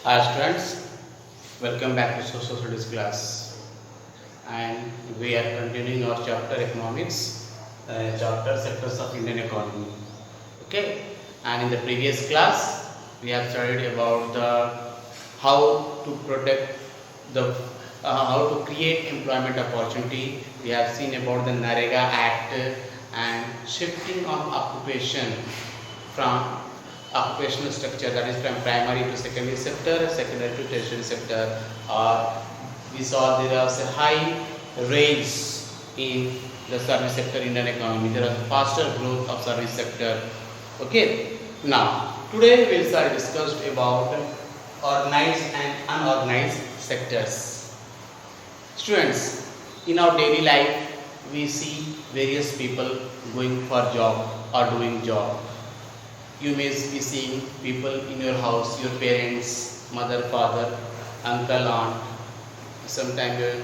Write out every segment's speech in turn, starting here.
Hi students, welcome back to Social Studies class, and we are continuing our chapter economics, chapter sectors of Indian economy. Okay, and in the previous class we have studied about the how to protect the how to create employment opportunity. We have seen about the NREGA Act and shifting of occupation from occupational structure, that is from primary to secondary sector, secondary to tertiary sector. We saw there was a high rise in the service sector in Indian economy. There was faster growth of service sector. Okay. Now today we will start discussed about organized and unorganized sectors. Students, in our daily life we see various people going for job or doing job. You may be seeing people in your house, your parents, mother, father, uncle, aunt, sometimes your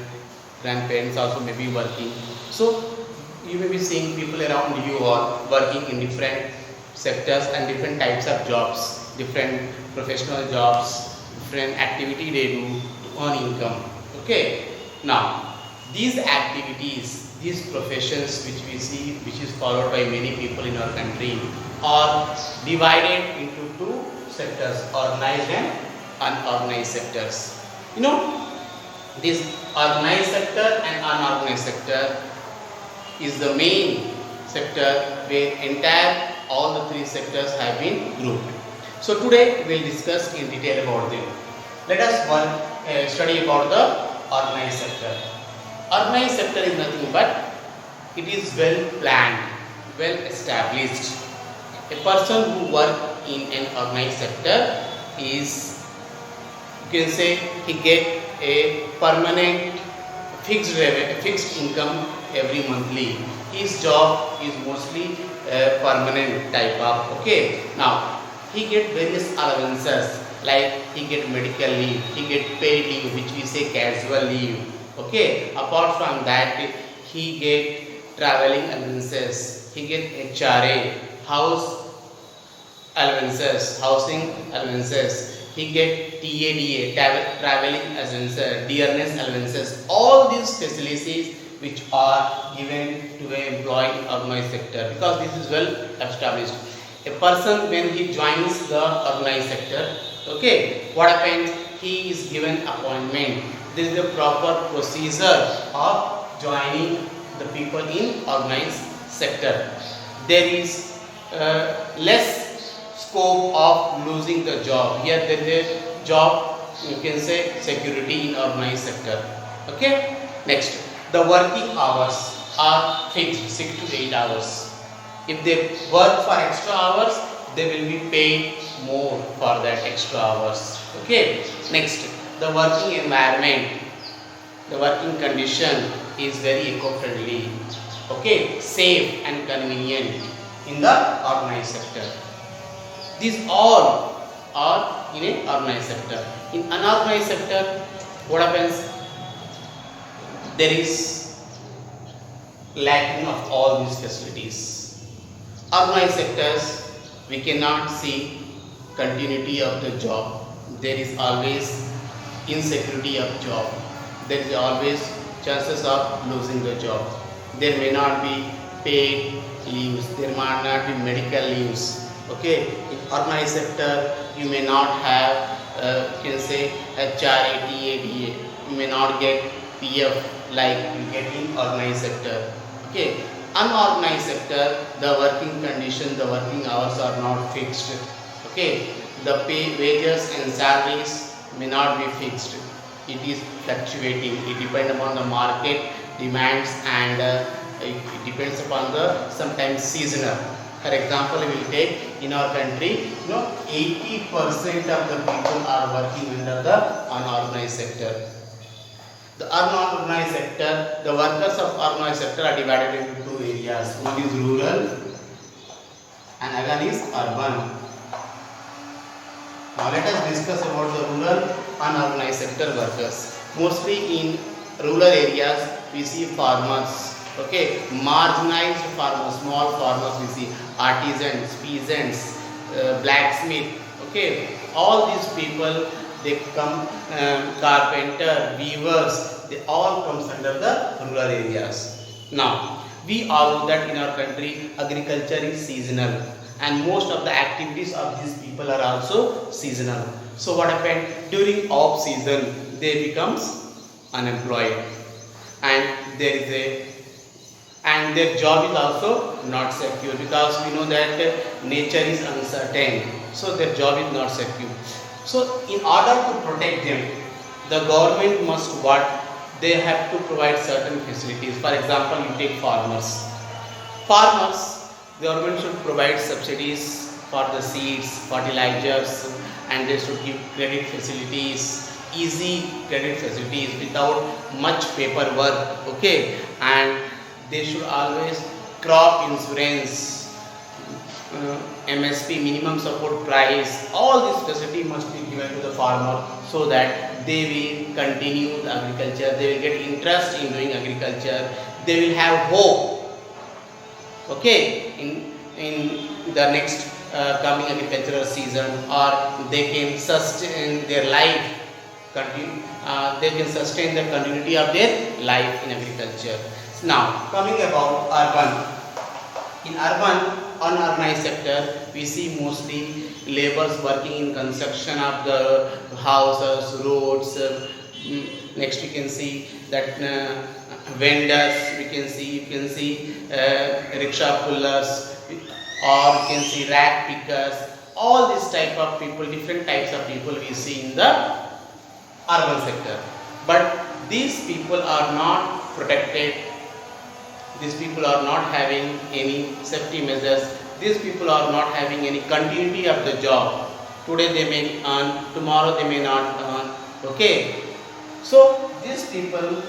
grandparents also may be working. So you may be seeing people around you are working in different sectors and different types of jobs, different professional jobs, different activity they do to earn income. Okay. Now these activities, these professions which we see, which is followed by many people in our country, are divided into two sectors, organized and unorganized sectors. You know, this organized sector and unorganized sector is the main sector where entire all the three sectors have been grouped. So today we will discuss in detail about them. Let us study about the organized sector. Organized sector is nothing but it is well planned, well established. A person who works in an organized sector is, you can say, he get a permanent fixed income every monthly. His job is mostly permanent type of. Okay. Now he get various allowances like he get medical leave, he get paid leave, which we say casual leave. Okay. Apart from that, he get traveling allowances, he get HRA, house allowances, housing allowances, he get TADA, traveling allowances, dearness allowances. All these facilities which are given to an employee in organized sector, because this is well established. A person when he joins the organized sector, okay, what happens? He is given appointment. This is the proper procedure of joining the people in organized sector. There is less scope of losing the job. Here there is a job, you can say, security in organized sector. Okay. Next, the working hours are fixed, 6 to 8 hours. If they work for extra hours, they will be paid more for that extra hours. Okay. Next, the working environment, the working condition is very eco-friendly. Okay, safe and convenient in the organized sector. These all are in an organized sector. In unorganized sector, what happens? There is lacking of all these facilities. Organized sectors, we cannot see continuity of the job. There is always insecurity of job. There is always chances of losing the job. There may not be paid leaves. There might not be medical leaves. Okay. In organized sector, you may not have, you can say, HRA, TADA. You may not get PF like you get in organized sector. Okay. Unorganized sector, the working condition, the working hours are not fixed. Okay. The pay, wages and salaries may not be fixed. It is fluctuating. It depends upon the market demands and it depends upon the sometimes seasonal. For example, we will take in our country, 80% of the people are working under the unorganized sector. The unorganized sector, the workers of unorganized sector are divided into two areas. One is rural and again is urban. Now let us discuss about the rural unorganized sector workers. Mostly in rural areas we see farmers. Okay, marginalized farmers, small farmers we see, artisans, peasants, blacksmith. Okay, all these people they come carpenter, weavers, they all comes under the rural areas. Now, we all know that in our country agriculture is seasonal and most of the activities of these people are also seasonal. So what happened during off season they becomes unemployed and there is a and their job is also not secure because we know that nature is uncertain, so their job is not secure. So in order to protect them, the government must what they have to provide certain facilities. For example, you take farmers, government should provide subsidies for the seeds, fertilizers, and they should give credit facilities, easy credit facilities without much paperwork, okay, and they should always crop insurance, MSP, minimum support price, all this facility must be given to the farmer so that they will continue the agriculture, they will get interest in doing agriculture, they will have hope, okay, in the next coming agricultural season, or they can sustain their life, they can sustain the continuity of their life in agriculture. Now, coming about urban. In urban, unorganized sector, we see mostly laborers working in construction of the houses, roads. Next, we can see that vendors. You can see rickshaw pullers, or you can see rag pickers. All this type of people, different types of people we see in the urban sector. But these people are not protected. These people are not having any safety measures. These people are not having any continuity of the job. Today they may earn, tomorrow they may not earn. Okay. So these people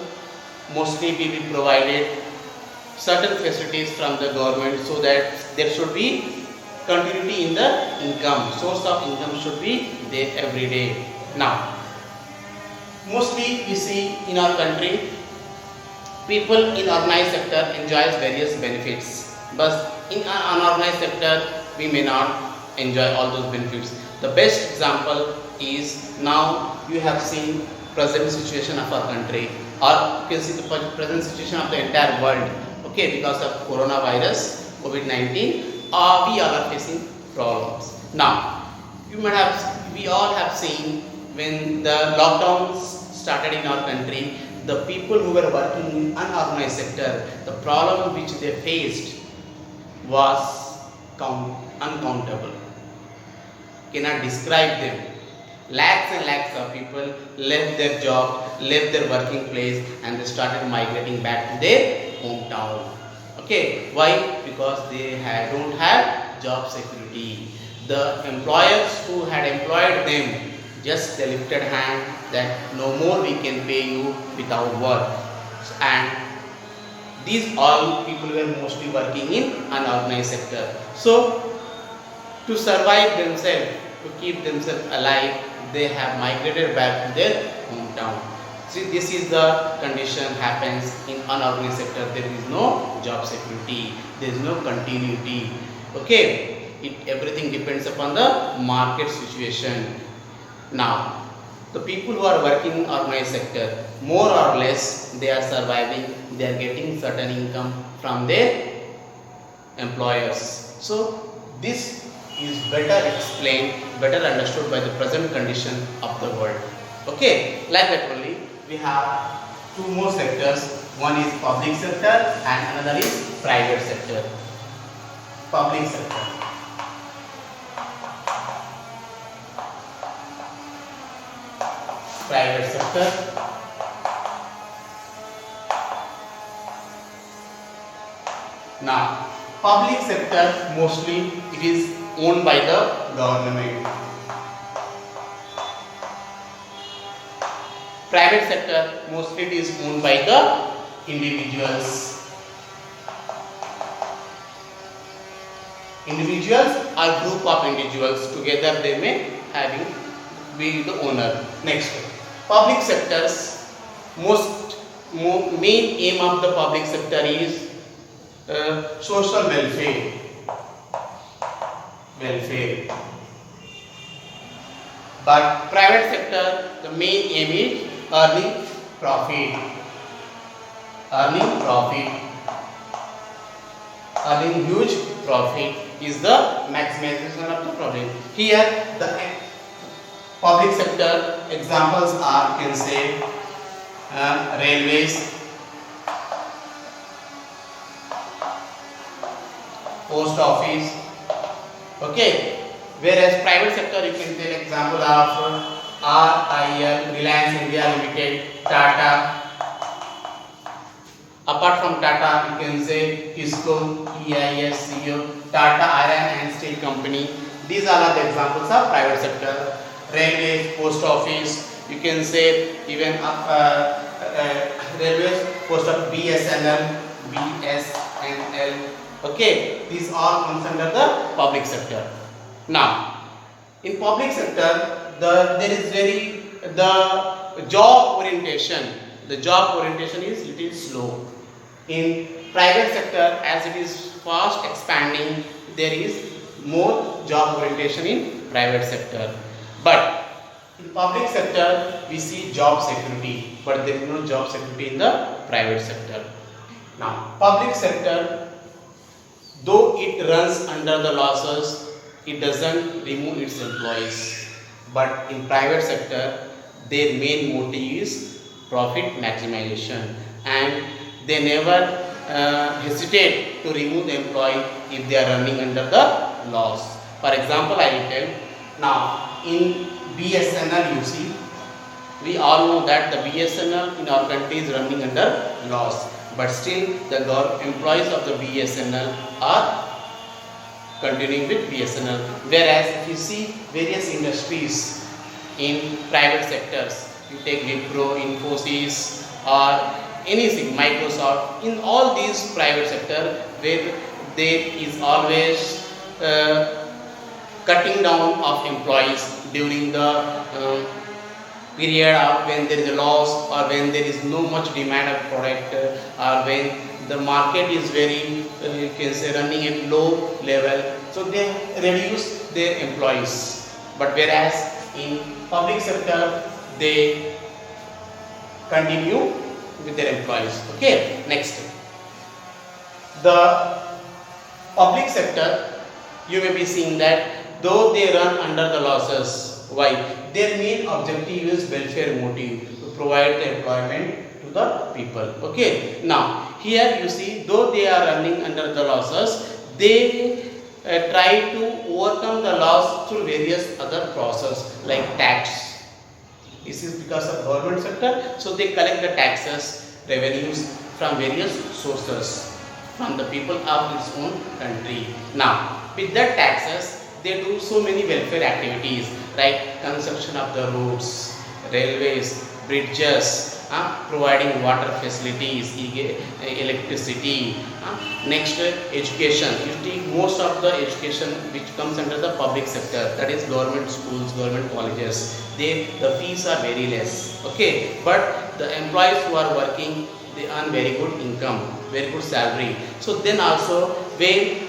mostly will be provided certain facilities from the government so that there should be continuity in the income. Source of income should be there every day. Now, mostly we see in our country people in organized sector enjoys various benefits, but in unorganized sector we may not enjoy all those benefits. The best example is now you have seen present situation of our country, or you can see the present situation of the entire world. Okay, because of coronavirus, COVID-19, we all are facing problems. Now, we all have seen when the lockdowns started in our country, the people who were working in unorganized sector, the problem which they faced was uncountable. Cannot describe them. Lakhs and lakhs of people left their job, left their working place, and they started migrating back to their hometown. Okay, why? Because they don't have job security. The employers who had employed them just they lifted hand that no more we can pay you without work, and these all people were mostly working in unorganized sector. So to survive themselves, to keep themselves alive, they have migrated back to their hometown. See, this is the condition happens in unorganized sector. There is no job security, there is no continuity. Okay, everything depends upon the market situation. Now, the people who are working in organized sector, more or less they are surviving, they are getting certain income from their employers. So this is better explained, better understood by the present condition of the world. Okay, like that only we have two more sectors. One is public sector and another is private sector. Public sector. Private sector. Now, public sector mostly it is owned by the government. Private sector mostly it is owned by the individuals. Individuals or group of individuals together they may be the owner. Next, public sectors main aim of the public sector is social welfare. But private sector, the main aim is earning profit. Earning profit. Earning huge profit is the maximization of the profit. Here the public sector examples are, you can say, railways, post office. Okay. Whereas private sector, you can take example of RIL, Reliance India Limited, Tata. Apart from Tata, you can say ISCO, EIS, CO, Tata Iron and Steel Company. These are the examples of private sector. Railways, post office, you can say even railways, post office, BSNL. Okay, these all comes under the public sector. Now, in public sector, there is the job orientation. The job orientation is little slow. In private sector, as it is fast expanding, there is more job orientation in private sector. But in public sector, we see job security, but there is no job security in the private sector. Now, public sector, though it runs under the losses, it doesn't remove its employees. But in private sector, their main motive is profit maximization, and they never hesitate to remove the employee if they are running under the loss. For example, I will tell. Now, in BSNL, you see, we all know that the BSNL in our country is running under loss, but still the employees of the BSNL are continuing with BSNL. Whereas if you see various industries in private sectors, you take Wipro, Infosys, or anything, Microsoft, in all these private sector, where there is always cutting down of employees during the period of when there is a loss, or when there is no much demand of product, or when the market is very you can say running at low level, so they reduce their employees. But whereas in public sector, they continue with their employees. Okay, next, the public sector, you may be seeing that though they run under the losses, why? Their main objective is welfare motive, to provide the employment to the people. Okay, now here you see, though they are running under the losses, they try to overcome the loss through various other process like tax. This is because of government sector, so they collect the taxes, revenues from various sources from the people of its own country. Now, with that taxes, they do so many welfare activities like construction of the roads, railways, bridges, providing water facilities, electricity. Next, education. You see, most of the education which comes under the public sector, that is government schools, government colleges, the fees are very less. Okay, but the employees who are working, they earn very good income, very good salary. So then also,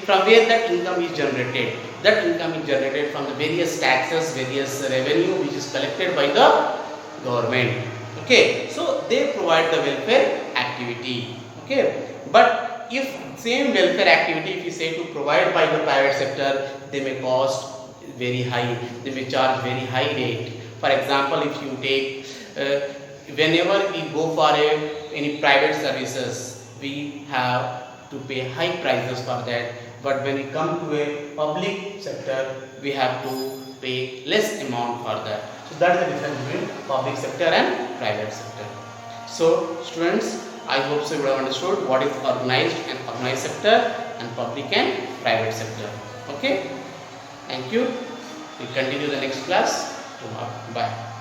from where that income is generated? That income is generated from the various taxes, various revenue which is collected by the government. Okay, so they provide the welfare activity. Okay, but if same welfare activity, if you say to provide by the private sector, they may cost very high, they may charge very high rate. For example, if you take whenever we go for any private services, we have to pay high prices for that. But when we come to a public sector, we have to pay less amount for that. So that is the difference between public sector and private sector. So students, I hope so you have understood what is organized and unorganized sector, and public and private sector. Okay, thank you. We continue the next class tomorrow. Bye.